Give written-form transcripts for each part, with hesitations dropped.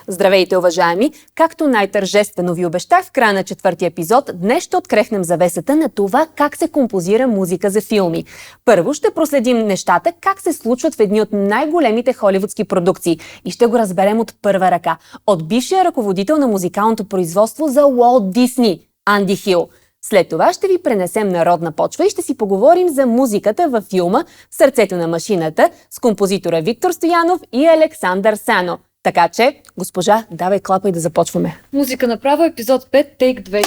Здравейте, уважаеми! Както най-тържествено ви обещах в края на 4-ти епизод, днес ще открехнем завесата на това как се композира музика за филми. Първо ще проследим нещата как се случват в едни от най-големите холивудски продукции и ще го разберем от първа ръка. От бившия ръководител на музикалното производство за Уолт Дисни, Анди Хил. След това ще ви пренесем на родна почва и ще си поговорим за музиката във филма «В сърцето на машината» с композитора Виктор Стоянов и Александър Сано. Така че, госпожа, давай клапа и да започваме. Музика направо, епизод 5, тейк 2.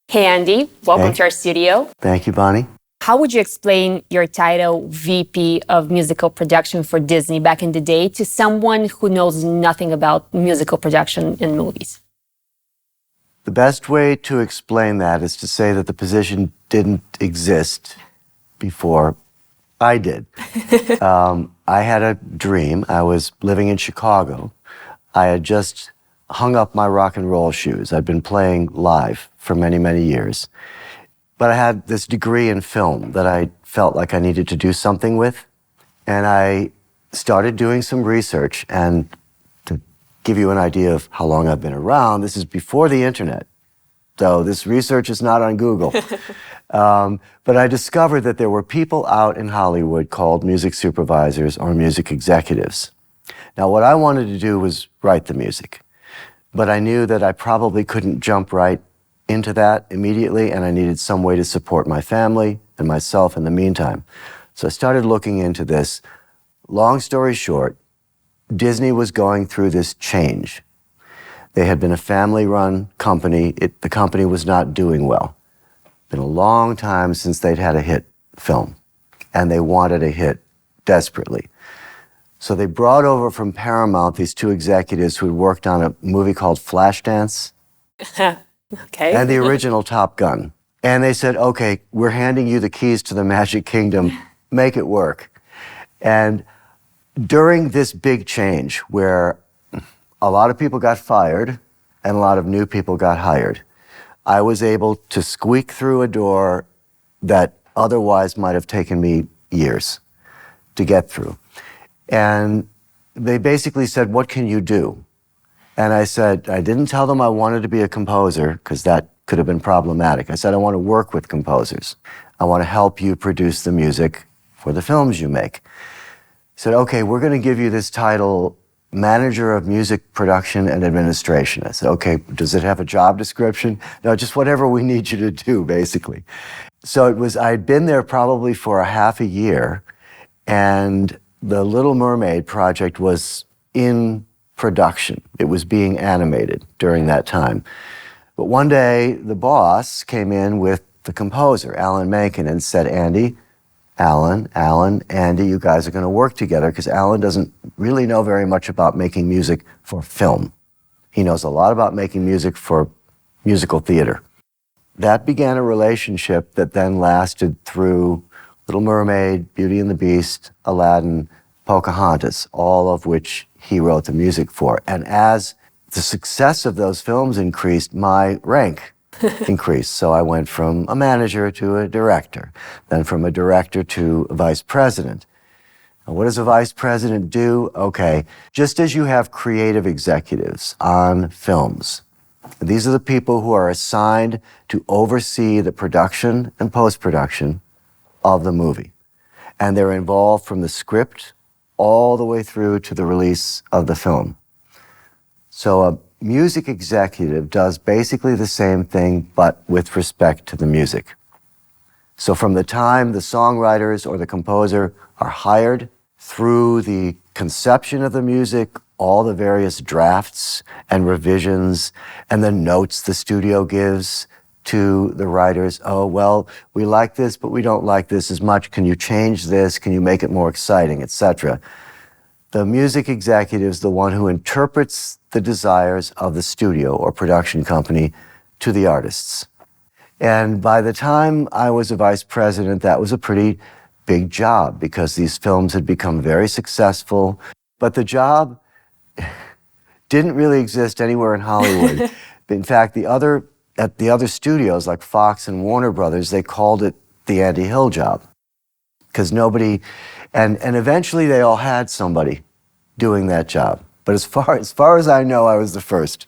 Hey Andy, welcome to our studio. Thank you, Bonnie. How would you explain your title VP of Musical Production for Disney back in the day to someone who knows nothing about musical production in movies? The best way to explain that is to say that the position didn't exist before I did. I had a dream. I was living in Chicago. I had just hung up my rock and roll shoes. I'd been playing live for many, many years. But I had this degree in film that I felt like I needed to do something with. And I started doing some research. And to give you an idea of how long I've been around, this is before the internet. So this research is not on Google. But I discovered that there were people out in Hollywood called music supervisors or music executives. Now, what I wanted to do was write the music. But I knew that I probably couldn't jump right into that immediately, and I needed some way to support my family and myself in the meantime. So I started looking into this. Long story short, Disney was going through this change. They had been a family-run company. The company was not doing well. It's been a long time since they'd had a hit film, and they wanted a hit desperately. So they brought over from Paramount these two executives who had worked on a movie called Flashdance. Okay. And the original Top Gun. And they said, okay, we're handing you the keys to the Magic Kingdom. Make it work. And during this big change where a lot of people got fired and a lot of new people got hired, I was able to squeak through a door that otherwise might have taken me years to get through. And they basically said, what can you do? And I said, I didn't tell them I wanted to be a composer because that could have been problematic. I said, I want to work with composers. I want to help you produce the music for the films you make. I said, okay, we're going to give you this title, Manager of Music Production and Administration. I said, okay, does it have a job description? No, just whatever we need you to do, basically. So I'd been there probably for a half a year, and the Little Mermaid project was in production. It was being animated during that time. But one day, the boss came in with the composer, Alan Menken, and said, Andy, Andy, you guys are going to work together because Alan doesn't really know very much about making music for film. He knows a lot about making music for musical theater. That began a relationship that then lasted through Little Mermaid, Beauty and the Beast, Aladdin, Pocahontas, all of which he wrote the music for. And as the success of those films increased, my rank increased. So I went from a manager to a director, then from a director to a vice president. Now, what does a vice president do? Okay, just as you have creative executives on films, these are the people who are assigned to oversee the production and post-production of the movie. And they're involved from the script all the way through to the release of the film. So a music executive does basically the same thing, but with respect to the music. So from the time the songwriters or the composer are hired through the conception of the music, all the various drafts and revisions and the notes the studio gives to the writers. Oh, well, we like this, but we don't like this as much. Can you change this? Can you make it more exciting, etc.? The music executive is the one who interprets the desires of the studio or production company to the artists. And by the time I was a vice president, that was a pretty big job because these films had become very successful. But the job didn't really exist anywhere in Hollywood. In fact, at the other studios like Fox and Warner Brothers, they called it the Andy Hill job. Because nobody, and eventually they all had somebody doing that job. But as far as I know, I was the first.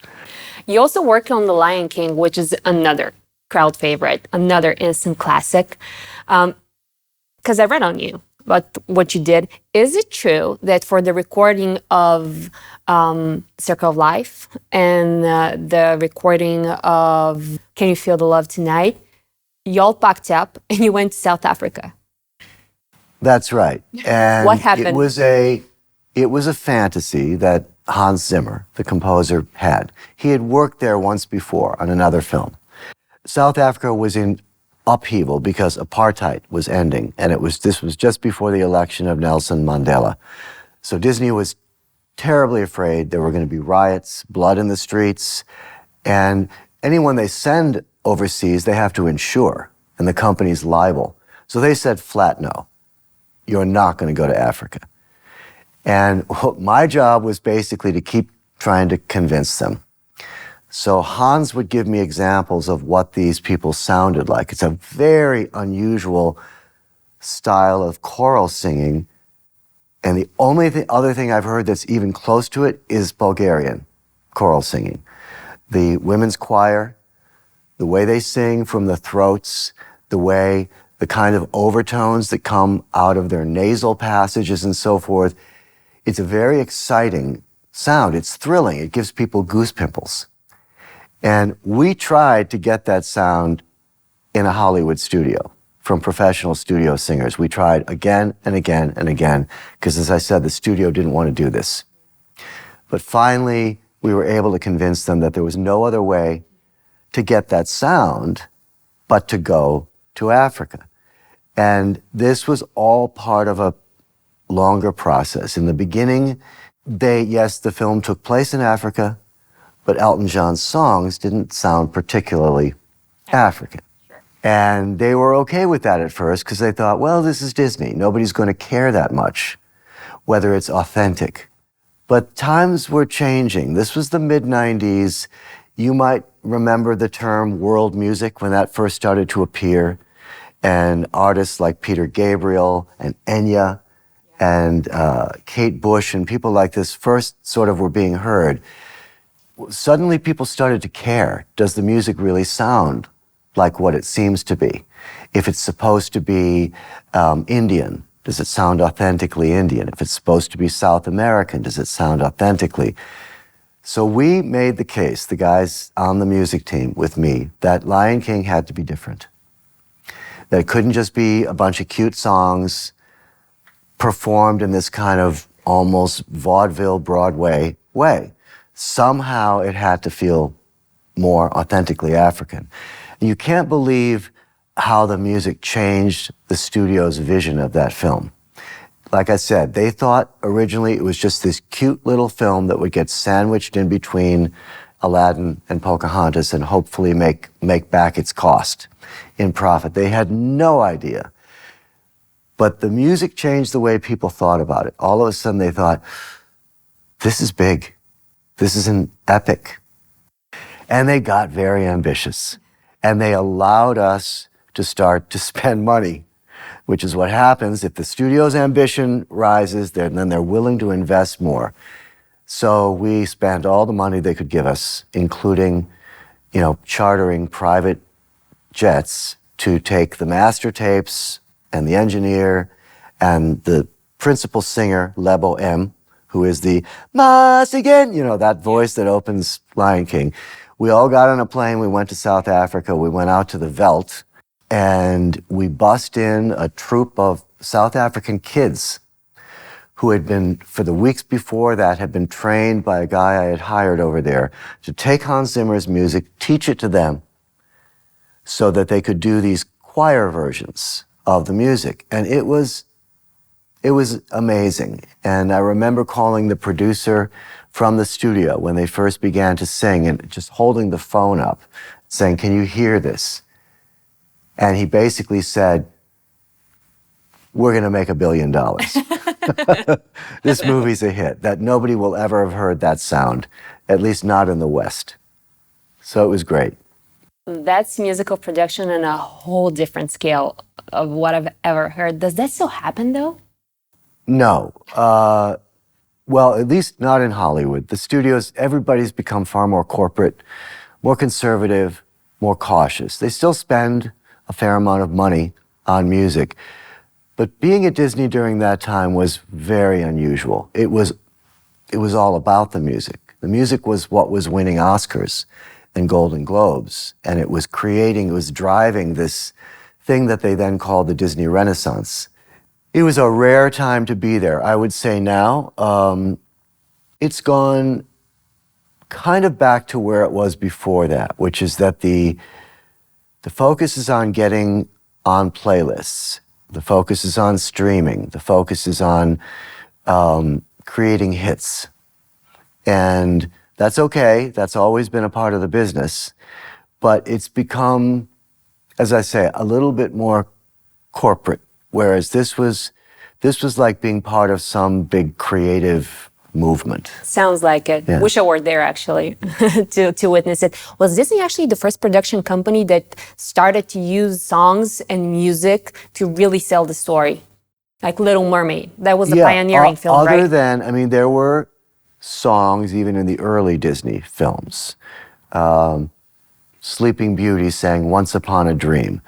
You also worked on The Lion King, which is another crowd favorite, another instant classic. Because I read on you about what you did. Is it true that for the recording of Circle of Life and the recording of Can You Feel the Love Tonight, y'all packed up and you went to South Africa? That's right. And what happened? It was a fantasy that Hans Zimmer, the composer, had. He had worked there once before on another film. South Africa was in upheaval because apartheid was ending, and this was just before the election of Nelson Mandela. So Disney was terribly afraid there were going to be riots, blood in the streets, and anyone they send overseas, they have to insure, and the company's liable. So they said flat no, you're not going to go to Africa. And my job was basically to keep trying to convince them. So Hans would give me examples of what these people sounded like. It's a very unusual style of choral singing. And the only other thing I've heard that's even close to it is Bulgarian choral singing. The women's choir, the way they sing from the throats, the kind of overtones that come out of their nasal passages and so forth. It's a very exciting sound. It's thrilling. It gives people goose pimples. And we tried to get that sound in a Hollywood studio from professional studio singers. We tried again and again and again, because as I said, the studio didn't want to do this. But finally, we were able to convince them that there was no other way to get that sound but to go to Africa. And this was all part of a longer process. In the beginning, the film took place in Africa, but Elton John's songs didn't sound particularly African. Sure. And they were okay with that at first because they thought, well, this is Disney. Nobody's going to care that much whether it's authentic. But times were changing. This was the mid-90s. You might remember the term world music when that first started to appear. And artists like Peter Gabriel and Enya and Kate Bush and people like this first sort of were being heard. Suddenly people started to care. Does the music really sound like what it seems to be? If it's supposed to be Indian, does it sound authentically Indian? If it's supposed to be South American, does it sound authentically? So we made the case, the guys on the music team with me, that Lion King had to be different. That it couldn't just be a bunch of cute songs performed in this kind of almost vaudeville Broadway way. Somehow it had to feel more authentically African. And you can't believe how the music changed the studio's vision of that film. Like I said, they thought originally it was just this cute little film that would get sandwiched in between Aladdin and Pocahontas and hopefully make back its cost in profit. They had no idea. But the music changed the way people thought about it. All of a sudden they thought, this is big. This is an epic. And they got very ambitious. And they allowed us to start to spend money, which is what happens if the studio's ambition rises, then they're willing to invest more. So we spent all the money they could give us, including, chartering private jets to take the master tapes and the engineer and the principal singer, Lebo M, who is the Mas again, that voice that opens Lion King. We all got on a plane, we went to South Africa, we went out to the veldt, and we bussed in a troupe of South African kids who had been, for the weeks before that, had been trained by a guy I had hired over there to take Hans Zimmer's music, teach it to them, so that they could do these choir versions of the music. And it was amazing. And I remember calling the producer from the studio when they first began to sing and just holding the phone up, saying, "Can you hear this?" And he basically said, "We're going to make $1 billion." This movie's a hit, that nobody will ever have heard that sound, at least not in the West. So it was great. That's musical production on a whole different scale of what I've ever heard. Does that still happen, though? No. Well, at least not in Hollywood. The studios, everybody's become far more corporate, more conservative, more cautious. They still spend a fair amount of money on music. But being at Disney during that time was very unusual. It was all about the music. The music was what was winning Oscars and Golden Globes. And it was driving this thing that they then called the Disney Renaissance. It was a rare time to be there. I would say now, it's gone kind of back to where it was before that, which is that the focus is on getting on playlists. The focus is on streaming. The focus is on creating hits. And that's okay. That's always been a part of the business. But it's become, as I say, a little bit more corporate. Whereas this was like being part of some big creative movement. Sounds like it. Yeah. Wish I were there, actually, to witness it. Was Disney actually the first production company that started to use songs and music to really sell the story? Like Little Mermaid. That was a pioneering film, right? Other than, I mean, there were songs even in the early Disney films. Sleeping Beauty sang Once Upon a Dream.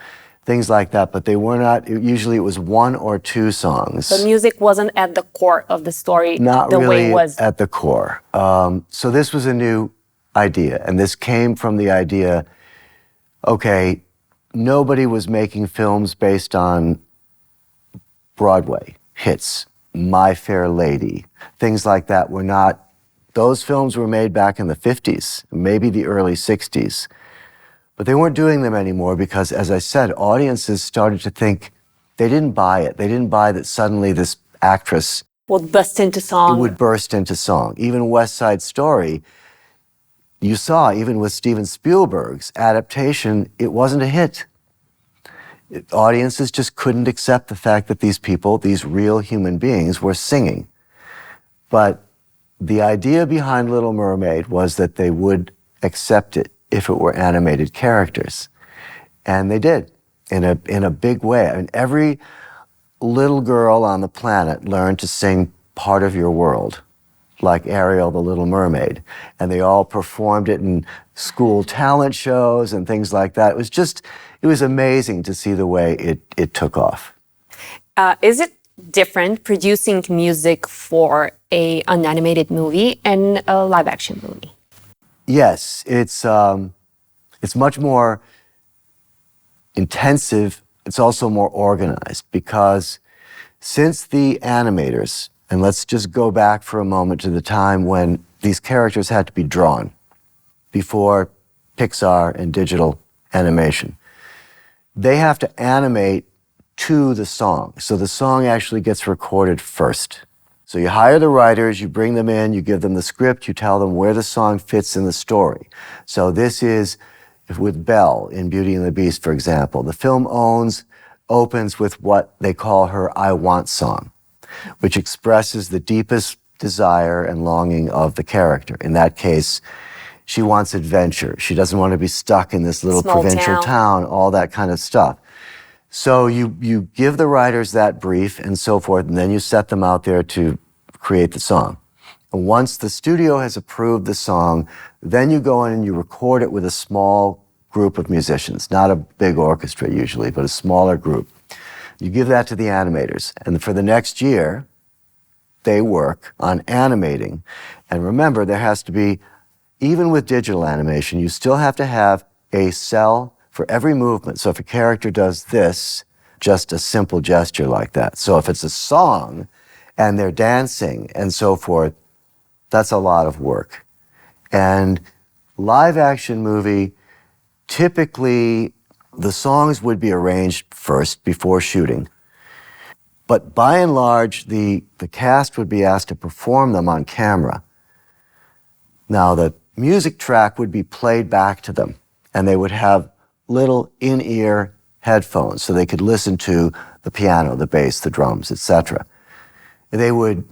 Things like that, but they were not, usually it was one or two songs. The music wasn't at the core of the story Not the really way it was. at the core. So this was a new idea, and this came from the idea, okay, nobody was making films based on Broadway hits, My Fair Lady, things like that were not, those films were made back in the 50s, maybe the early 60s. But they weren't doing them anymore because, as I said, audiences started to think they didn't buy it. They didn't buy that suddenly this actress Would burst into song. would burst into song. Even West Side Story, you saw, even with Steven Spielberg's adaptation, it wasn't a hit. Audiences just couldn't accept the fact that these people, these real human beings, were singing. But the idea behind Little Mermaid was that they would accept it if it were animated characters. And they did, in a big way. I mean, every little girl on the planet learned to sing Part of Your World, like Ariel, the Little Mermaid. And they all performed it in school talent shows and things like that. It was amazing to see the way it took off. Is it different producing music for an animated movie and a live-action movie? Yes, it's much more intensive. It's also more organized because since the animators, and let's just go back for a moment to the time when these characters had to be drawn before Pixar and digital animation, they have to animate to the song. So the song actually gets recorded first. So you hire the writers, you bring them in, you give them the script, you tell them where the song fits in the story. So this is with Belle in Beauty and the Beast, for example. The film opens with what they call her I Want song, which expresses the deepest desire and longing of the character. In that case, she wants adventure. She doesn't want to be stuck in this little Small provincial town, all that kind of stuff. So you give the writers that brief and so forth, and then you set them out there to create the song. And once the studio has approved the song, then you go in and you record it with a small group of musicians, not a big orchestra usually, but a smaller group. You give that to the animators, and for the next year, they work on animating. And remember, there has to be, even with digital animation, you still have to have a cell for every movement. So if a character does this, just a simple gesture like that. So if it's a song and they're dancing and so forth, that's a lot of work. And live action movie, typically the songs would be arranged first before shooting. But by and large, the cast would be asked to perform them on camera. Now the music track would be played back to them, and they would have little in-ear headphones so they could listen to the piano, the bass, the drums, etc. they would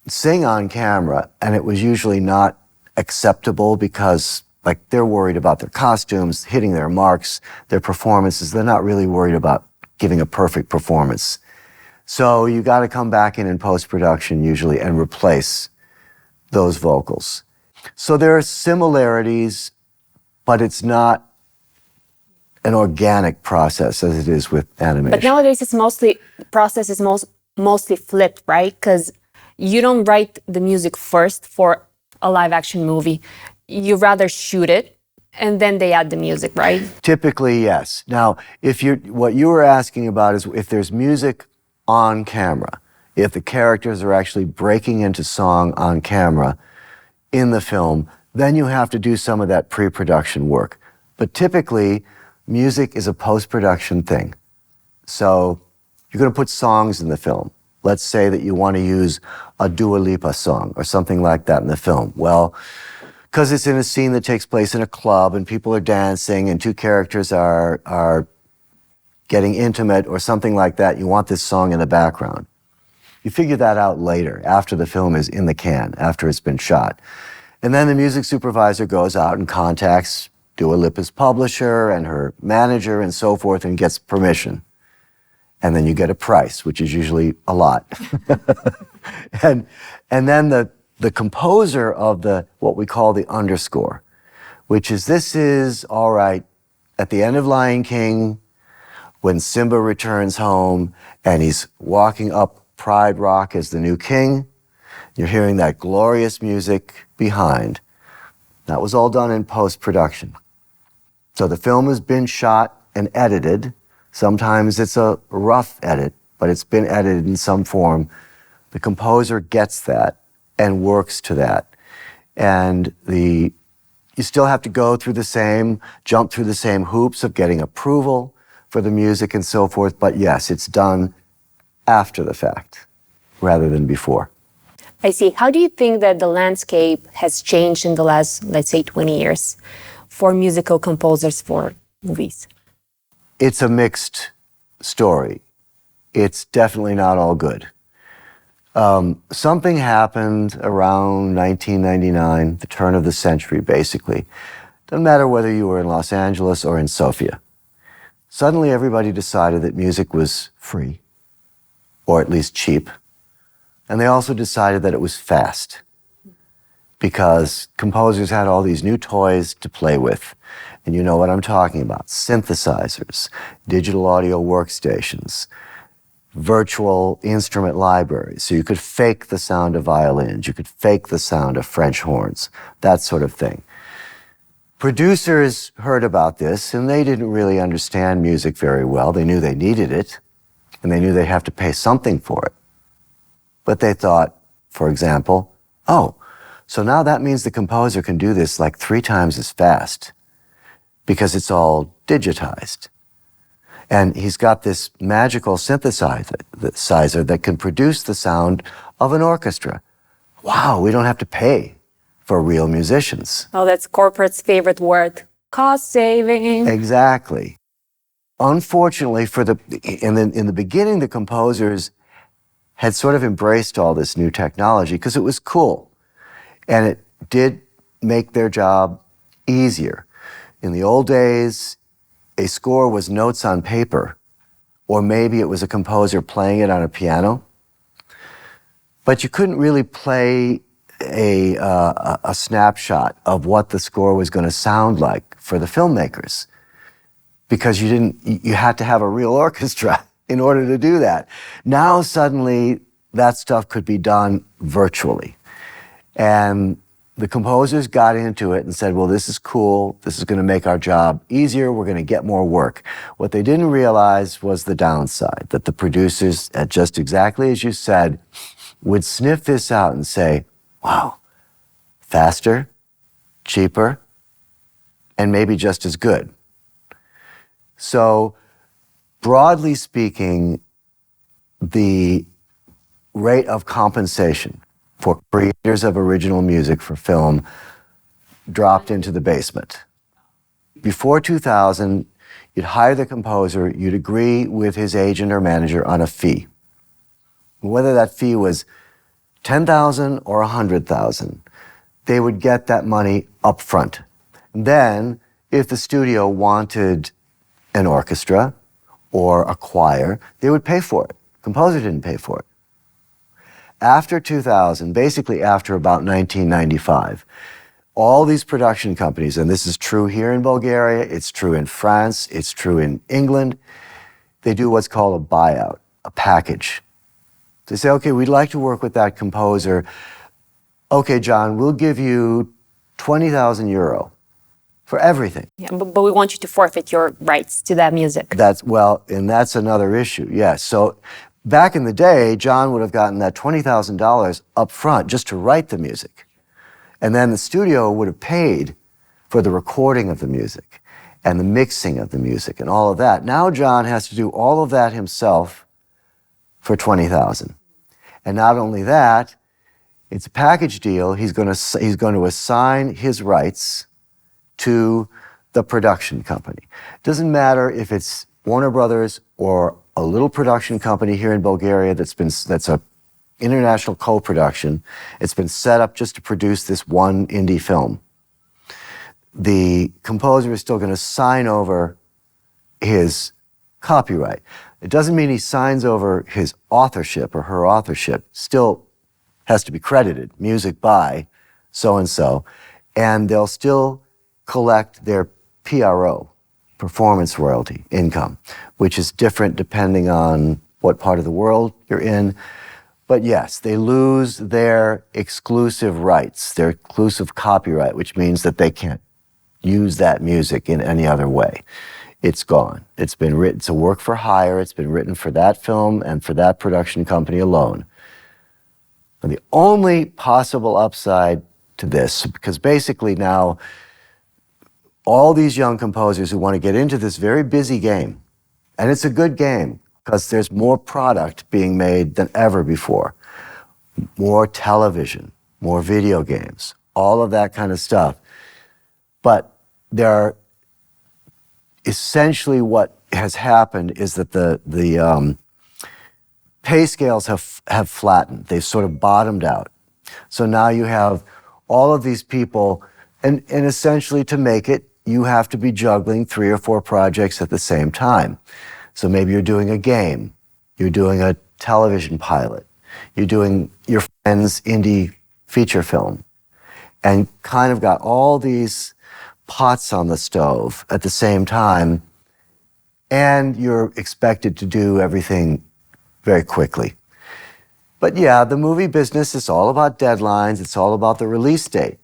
sing on camera, and it was usually not acceptable because, like, they're worried about their costumes, hitting their marks, their performances. They're not really worried about giving a perfect performance. So you got to come back in post-production usually and replace those vocals. So there are similarities, but it's not an organic process as it is with animation. But nowadays it's process is mostly flipped, right? Because you don't write the music first for a live action movie. You rather shoot it and then they add the music, right? Typically, yes. Now, what you were asking about is if there's music on camera, if the characters are actually breaking into song on camera in the film, then you have to do some of that pre-production work. But typically, music is a post-production thing. So you're going to put songs in the film. Let's say that you want to use a Dua Lipa song or something like that in the film. Well, because it's in a scene that takes place in a club and people are dancing and two characters are getting intimate or something like that, you want this song in the background. You figure that out later, after the film is in the can, after it's been shot. And then the music supervisor goes out and contacts Dua Lipa's publisher and her manager and so forth and gets permission. And then you get a price, which is usually a lot. and then the composer of what we call the underscore, which is, this is, all right, at the end of Lion King, when Simba returns home and he's walking up Pride Rock as the new king, you're hearing that glorious music behind. That was all done in post-production. So the film has been shot and edited. Sometimes it's a rough edit, but it's been edited in some form. The composer gets that and works to that. And you still have to jump through the same hoops of getting approval for the music and so forth, but yes, it's done after the fact rather than before. I see. How do you think that the landscape has changed in the last, let's say, 20 years for musical composers for movies? It's a mixed story. It's definitely not all good. Something happened around 1999, the turn of the century, basically. Doesn't matter whether you were in Los Angeles or in Sofia. Suddenly everybody decided that music was free, or at least cheap. And they also decided that it was fast, because composers had all these new toys to play with. And you know what I'm talking about. Synthesizers, digital audio workstations, virtual instrument libraries. So you could fake the sound of violins, you could fake the sound of French horns, that sort of thing. Producers heard about this, and they didn't really understand music very well. They knew they needed it, and they knew they'd have to pay something for it. But they thought, for example, oh, so now that means the composer can do this like 3 times as fast because it's all digitized. And he's got this magical synthesizer that can produce the sound of an orchestra. Wow, we don't have to pay for real musicians. Oh, that's corporate's favorite word. Cost saving. Exactly. Unfortunately, in the beginning, the composers had sort of embraced all this new technology because it was cool. And it did make their job easier. In the old days, a score was notes on paper, or maybe it was a composer playing it on a piano. But you couldn't really play a snapshot of what the score was going to sound like for the filmmakers, because you had to have a real orchestra in order to do that. Now suddenly that stuff could be done virtually. And the composers got into it and said, well, this is cool. This is going to make our job easier. We're going to get more work. What they didn't realize was the downside, that the producers, just exactly as you said, would sniff this out and say, wow, faster, cheaper, and maybe just as good. So, broadly speaking, the rate of compensation for creators of original music for film dropped into the basement. Before 2000, you'd hire the composer, you'd agree with his agent or manager on a fee. whether that fee was $10,000 or $100,000, they would get that money up front. Then, if the studio wanted an orchestra or a choir, they would pay for it. Composer didn't pay for it. After 2000, basically after about 1995, all these production companies, and this is true here in Bulgaria, it's true in France, it's true in England, they do what's called a buyout, a package. They say, okay, we'd like to work with that composer. Okay, John, we'll give you 20,000 euro for everything. Yeah, but we want you to forfeit your rights to that music. And that's another issue, yes. So back in the day, John would have gotten that $20,000 up front just to write the music. And then the studio would have paid for the recording of the music and the mixing of the music and all of that. Now John has to do all of that himself for $20,000. And not only that, it's a package deal. He's going to assign his rights to the production company. It doesn't matter if it's Warner Brothers or a little production company here in Bulgaria that's a international co-production. It's been set up just to produce this one indie film. The composer is still going to sign over his copyright. It doesn't mean he signs over his authorship or her authorship. Still has to be credited, music by so-and-so, and they'll still collect their PRO, performance royalty income, which is different depending on what part of the world you're in. But yes, they lose their exclusive rights, their exclusive copyright, which means that they can't use that music in any other way. It's gone. It's been written, it's a work for hire, it's been written for that film and for that production company alone. And the only possible upside to this, because basically now all these young composers who want to get into this very busy game, and it's a good game because there's more product being made than ever before, more television, more video games, all of that kind of stuff. But there are essentially what has happened is that the pay scales have flattened. They've sort of bottomed out. So now you have all of these people, and essentially to make it, you have to be juggling 3 or 4 projects at the same time. So maybe you're doing a game, you're doing a television pilot, you're doing your friend's indie feature film, and kind of got all these pots on the stove at the same time, and you're expected to do everything very quickly. But yeah, the movie business is all about deadlines, it's all about the release date.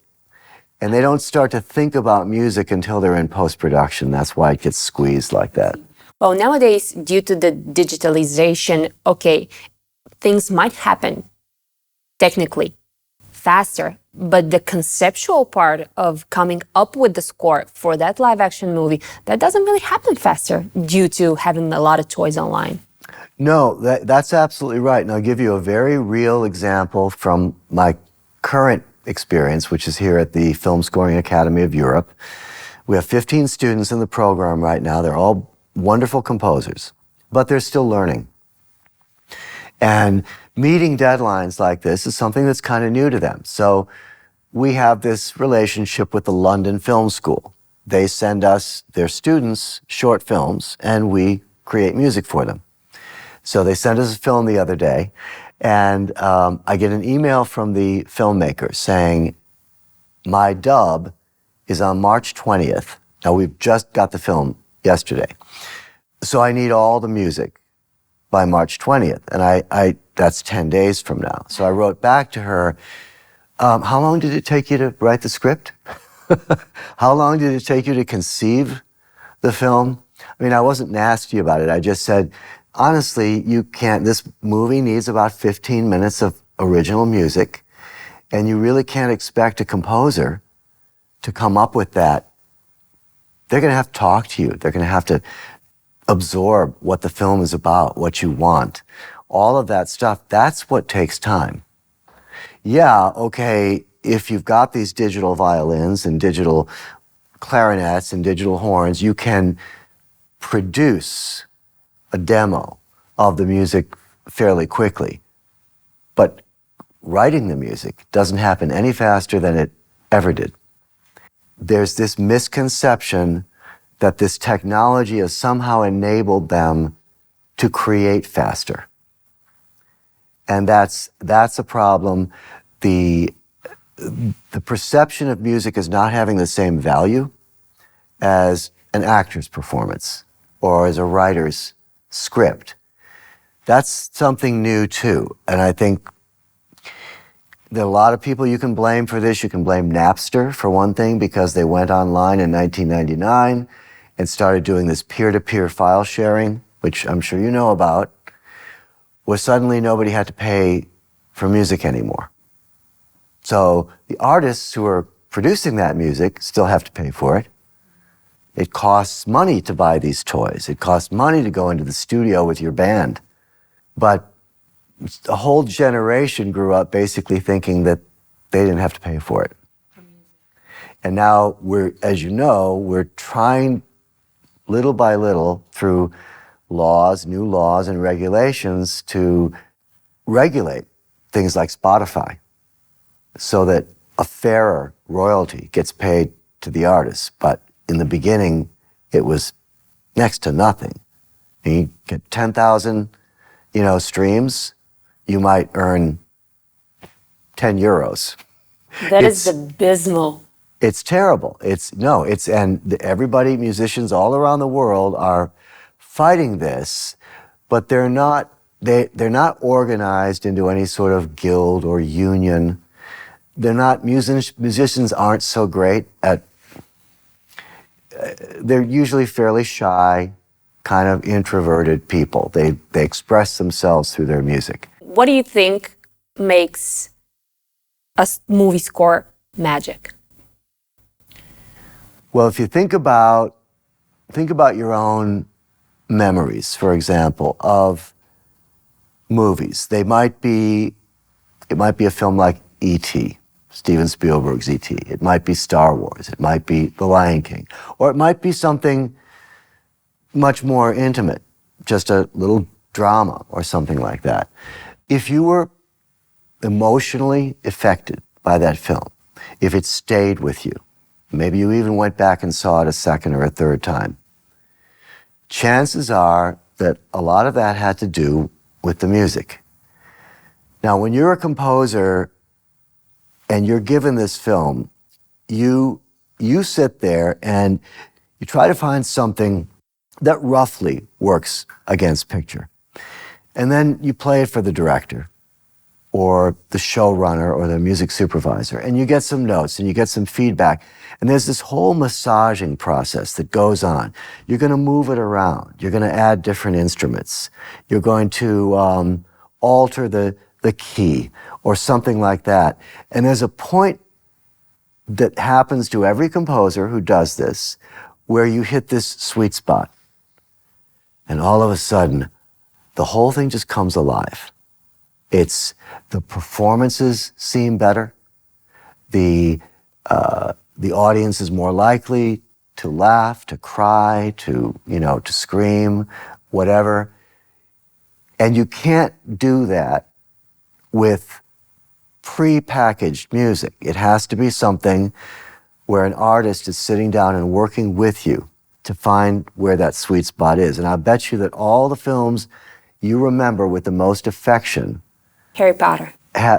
And they don't start to think about music until they're in post-production. That's why it gets squeezed like that. Well, nowadays, due to the digitalization, okay, things might happen technically faster, but the conceptual part of coming up with the score for that live action movie, that doesn't really happen faster due to having a lot of choice online. No, that's absolutely right. And I'll give you a very real example from my current experience, which is here at the Film Scoring Academy of Europe. We have 15 students in the program right now. They're all wonderful composers, but they're still learning. And meeting deadlines like this is something that's kind of new to them. So we have this relationship with the London Film School. They send us, their students, short films, and we create music for them. So they sent us a film the other day, and I get an email from the filmmaker saying, my dub is on March 20th. Now, we've just got the film yesterday. So I need all the music by March 20th. And that's 10 days from now. So I wrote back to her, how long did it take you to write the script? How long did it take you to conceive the film? I mean, I wasn't nasty about it. I just said, honestly, you can't, this movie needs about 15 minutes of original music, and you really can't expect a composer to come up with that. They're going to have to talk to you. They're going to have to absorb what the film is about, what you want. All of that stuff, that's what takes time. Yeah, okay, if you've got these digital violins and digital clarinets and digital horns, you can produce a demo of the music fairly quickly. But writing the music doesn't happen any faster than it ever did. There's this misconception that this technology has somehow enabled them to create faster. And that's a problem. The perception of music as not having the same value as an actor's performance or as a writer's script. That's something new too. And I think there are a lot of people you can blame for this. You can blame Napster for one thing, because they went online in 1999 and started doing this peer-to-peer file sharing, which I'm sure you know about, where suddenly nobody had to pay for music anymore. So the artists who are producing that music still have to pay for it. It costs money to buy these toys. It costs money to go into the studio with your band. But a whole generation grew up basically thinking that they didn't have to pay for it. And now as you know, we're trying little by little through new laws and regulations to regulate things like Spotify so that a fairer royalty gets paid to the artists. But in the beginning, it was next to nothing. And you get 10,000, streams, you might earn 10 euros. That is abysmal. It's terrible. Everybody, musicians all around the world are fighting this, but they're not organized into any sort of guild or union. Musicians aren't so great at, they're usually fairly shy, kind of introverted people. They express themselves through their music. What do you think makes a movie score magic? Well, if you think about your own memories, for example, of movies. It might be a film like E.T., Steven Spielberg's E.T. It might be Star Wars. It might be The Lion King. Or it might be something much more intimate, just a little drama or something like that. If you were emotionally affected by that film, if it stayed with you, maybe you even went back and saw it a second or a third time, chances are that a lot of that had to do with the music. Now, when you're a composer and you're given this film, you sit there and you try to find something that roughly works against picture. And then you play it for the director or the showrunner or the music supervisor, and you get some notes and you get some feedback. And there's this whole massaging process that goes on. You're going to move it around. You're going to add different instruments. You're going to alter the key or something like that. And there's a point that happens to every composer who does this where you hit this sweet spot. And all of a sudden, the whole thing just comes alive. The performances seem better. The audience is more likely to laugh, to cry, to scream, whatever. And you can't do that with pre-packaged music. It has to be something where an artist is sitting down and working with you to find where that sweet spot is. And I bet you that all the films you remember with the most affection, Harry Potter.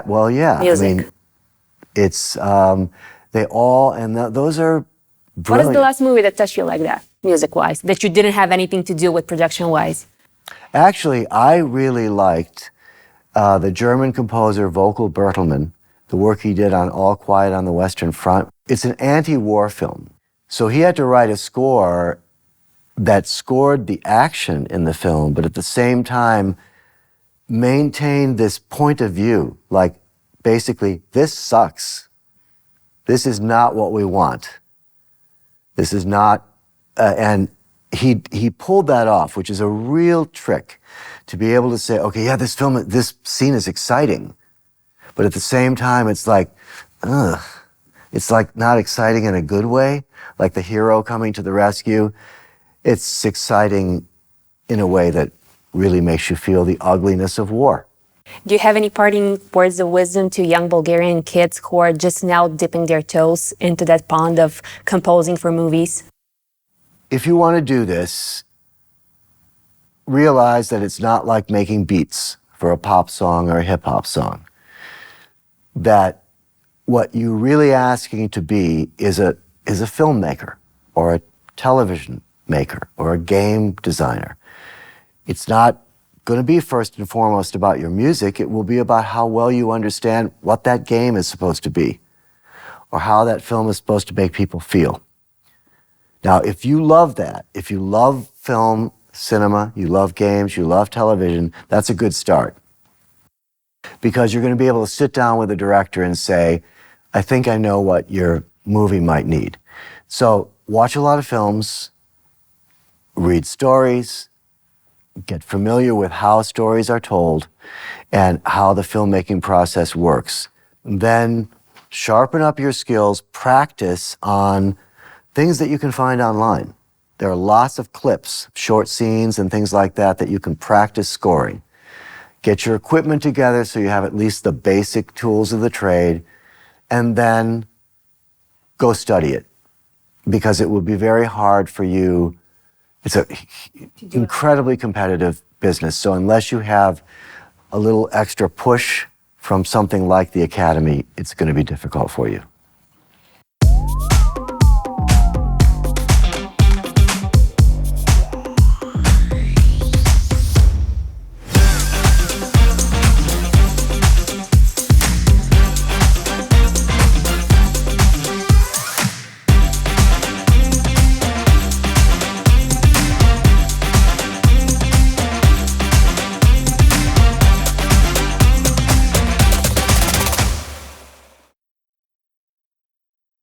Well, yeah. Music. I mean, it's, they all, and those are brilliant. What is the last movie that touched you like that, music-wise, that you didn't have anything to do with production-wise? Actually, I really liked the German composer Volker Bertelmann, the work he did on All Quiet on the Western Front. It's an anti-war film. So he had to write a score that scored the action in the film, but at the same time maintained this point of view, like basically, this sucks. This is not what we want. This is not, and he pulled that off, which is a real trick, to be able to say, okay, yeah, this scene is exciting, but at the same time, it's like, ugh. It's like not exciting in a good way, like the hero coming to the rescue. It's exciting in a way that really makes you feel the ugliness of war. Do you have any parting words of wisdom to young Bulgarian kids who are just now dipping their toes into that pond of composing for movies? If you want to do this, realize that it's not like making beats for a pop song or a hip hop song. That what you're really asking to be is a filmmaker or a television maker or a game designer. It's not going to be first and foremost about your music. It will be about how well you understand what that game is supposed to be or how that film is supposed to make people feel. Now, if you love that, if you love film, cinema, you love games, you love television, that's a good start. Because you're going to be able to sit down with a director and say, I think I know what your movie might need. So watch a lot of films, read stories, get familiar with how stories are told and how the filmmaking process works. Then sharpen up your skills, practice on things that you can find online. There are lots of clips, short scenes and things like that that you can practice scoring. Get your equipment together so you have at least the basic tools of the trade, and then go study it. Because it will be very hard for you. It's an incredibly competitive business, so unless you have a little extra push from something like the Academy, it's going to be difficult for you.